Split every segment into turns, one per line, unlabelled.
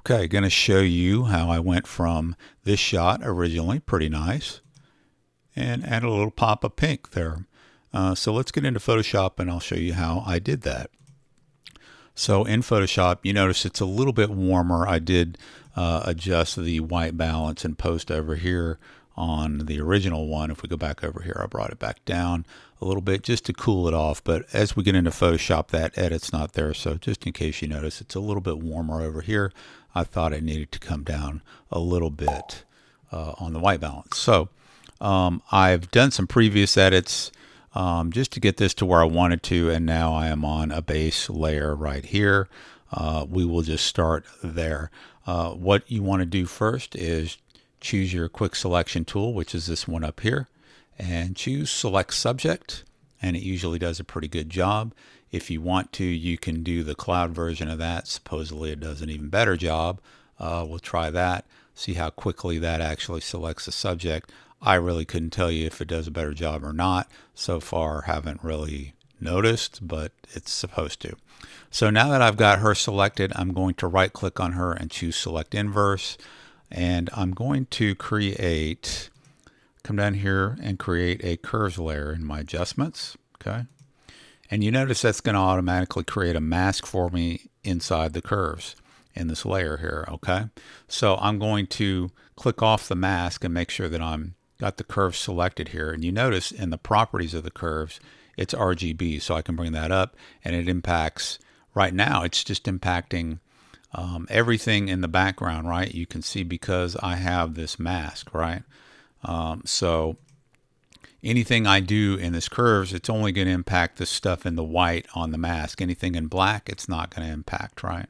Okay, going to show you how I went from this shot originally, pretty nice, and add a little pop of pink there. So let's get into Photoshop and I'll show you how I did that. So in Photoshop, you notice it's a little bit warmer. I did adjust the white balance in post over here on the original one. If we go back over here, I brought it back down a little bit just to cool it off. But as we get into Photoshop, that edit's not there. So just in case you notice, it's a little bit warmer over here. I thought it needed to come down a little bit on the white balance. So I've done some previous edits just to get this to where I wanted to, and now I am on a base layer right here. We will just start there. What you want to do first is choose your quick selection tool, which is this one up here, and choose select subject, and it usually does a pretty good job. If you want to, you can do the cloud version of that. Supposedly it does an even better job. We'll try that, see how quickly that actually selects the subject. I really couldn't tell you if it does a better job or not. So far, haven't really noticed, but it's supposed to. So now that I've got her selected, I'm going to right click on her and choose select inverse. And I'm going to come down here and create a curves layer in my adjustments. Okay. And you notice that's going to automatically create a mask for me inside the curves in this layer here. Okay. So I'm going to click off the mask and make sure that I'm got the curve selected here. And you notice in the properties of the curves, it's RGB. So I can bring that up and it impacts, right now, it's just impacting everything in the background, right? You can see because I have this mask, right? So anything I do in this curves, it's only going to impact the stuff in the white on the mask. Anything in black, it's not going to impact, right?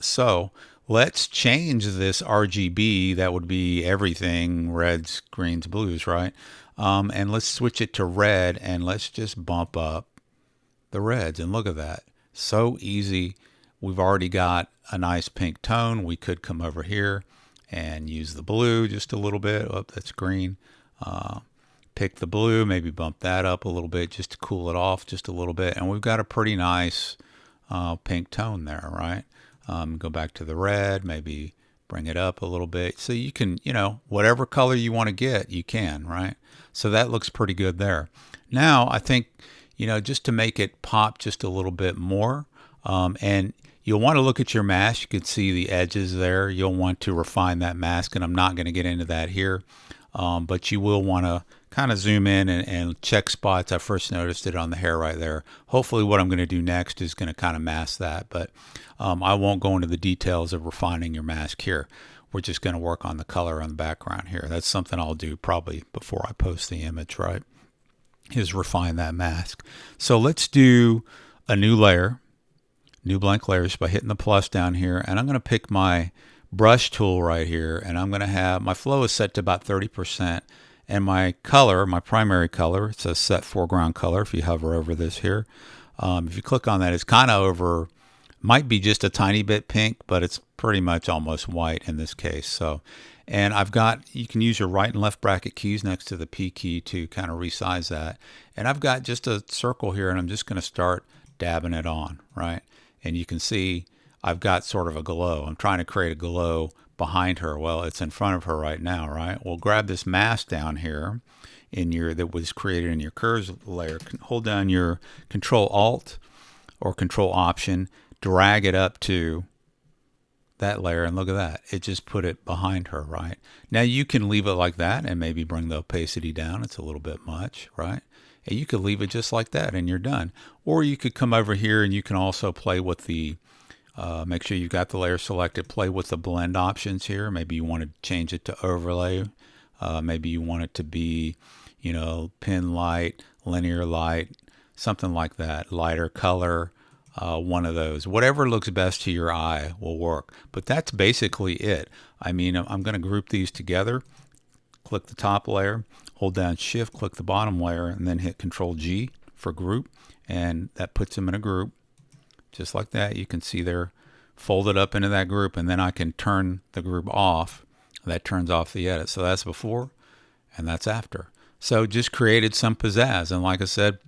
So let's change this RGB. That would be everything, reds, greens, blues, right? And let's switch it to red and let's just bump up the reds. And look at that. So easy. We've already got a nice pink tone. We could come over here and use the blue just a little bit. Oh, that's green. Pick the blue, maybe bump that up a little bit just to cool it off just a little bit. And we've got a pretty nice pink tone there, right? Go back to the red, maybe bring it up a little bit. So you can, whatever color you want to get, you can, right? So that looks pretty good there. Now, I think, just to make it pop just a little bit more, and you'll want to look at your mask. You can see the edges there. You'll want to refine that mask, and I'm not going to get into that here. But you will want to kind of zoom in and check spots. I first noticed it on the hair right there. Hopefully what I'm going to do next is going to kind of mask that, but I won't go into the details of refining your mask here. We're just going to work on the color on the background here. That's something I'll do probably before I post the image, right? Is refine that mask. So let's do a new layer, new blank layers by hitting the plus down here, and I'm going to pick my brush tool right here, and I'm going to have my flow is set to about 30%, and my color, my primary color, it says set foreground color if you hover over this here. If you click on that, it's kind of over, might be just a tiny bit pink, but it's pretty much almost white in this case. So, and you can use your right and left bracket keys next to the P key to kind of resize that. And I've got just a circle here, and I'm just going to start dabbing it on, right? And you can see I've got sort of a glow. I'm trying to create a glow behind her. Well, it's in front of her right now, right? We'll grab this mask down here that was created in your curves layer. Hold down your Control Alt or Control Option, drag it up to that layer, and look at that. It just put it behind her, right? Now you can leave it like that and maybe bring the opacity down. It's a little bit much, right? And you could leave it just like that and you're done. Or you could come over here and you can also play with the make sure you've got the layer selected. Play with the blend options here. Maybe you want to change it to overlay. Maybe you want it to be, pin light, linear light, something like that. Lighter color, one of those. Whatever looks best to your eye will work. But that's basically it. I mean, I'm going to group these together. Click the top layer, hold down Shift, click the bottom layer, and then hit Control G for group. And that puts them in a group. Just like that, you can see they're folded up into that group, and then I can turn the group off. That turns off the edit. So that's before and that's after. So just created some pizzazz. And like I said,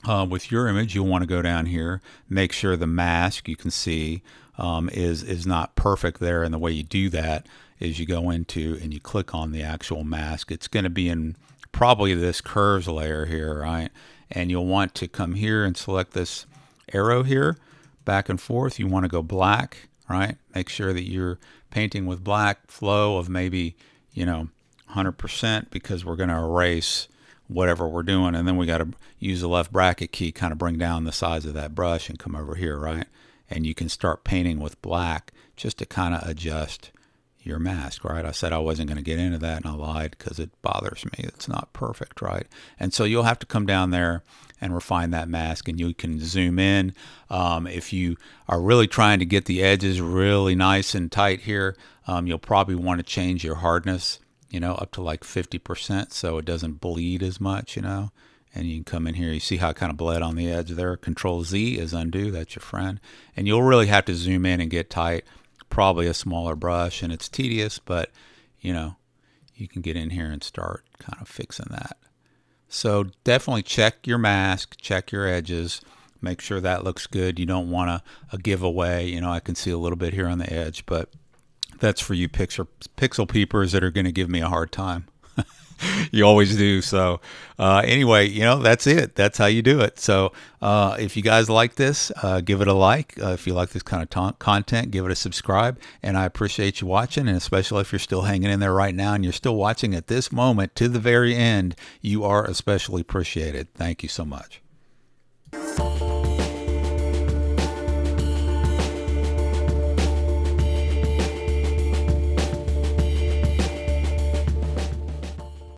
with your image, you'll want to go down here, make sure the mask, you can see is not perfect there. And the way you do that is you go into and you click on the actual mask. It's going to be in probably this curves layer here, right? And you'll want to come here and select this arrow here, back and forth. You want to go black, right? Make sure that you're painting with black, flow of maybe, 100%, because we're going to erase whatever we're doing. And then we got to use the left bracket key, kind of bring down the size of that brush and come over here, right? And you can start painting with black just to kind of adjust your mask, right? I said I wasn't going to get into that, and I lied because it bothers me. It's not perfect, right? And so you'll have to come down there and refine that mask, and you can zoom in. If you are really trying to get the edges really nice and tight here, you'll probably want to change your hardness, up to like 50%, so it doesn't bleed as much, And you can come in here, you see how it kind of bled on the edge there. Control Z is undo, that's your friend. And you'll really have to zoom in and get tight. Probably a smaller brush, and it's tedious, but you can get in here and start kind of fixing that. So definitely check your mask, check your edges, make sure that looks good. You don't want a giveaway. I can see a little bit here on the edge, but that's for you pixel peepers that are going to give me a hard time. You always do. So anyway, that's it. That's how you do it. So if you guys like this, give it a like. If you like this kind of content, give it a subscribe. And I appreciate you watching, and especially if you're still hanging in there right now and you're still watching at this moment to the very end, you are especially appreciated. Thank you so much.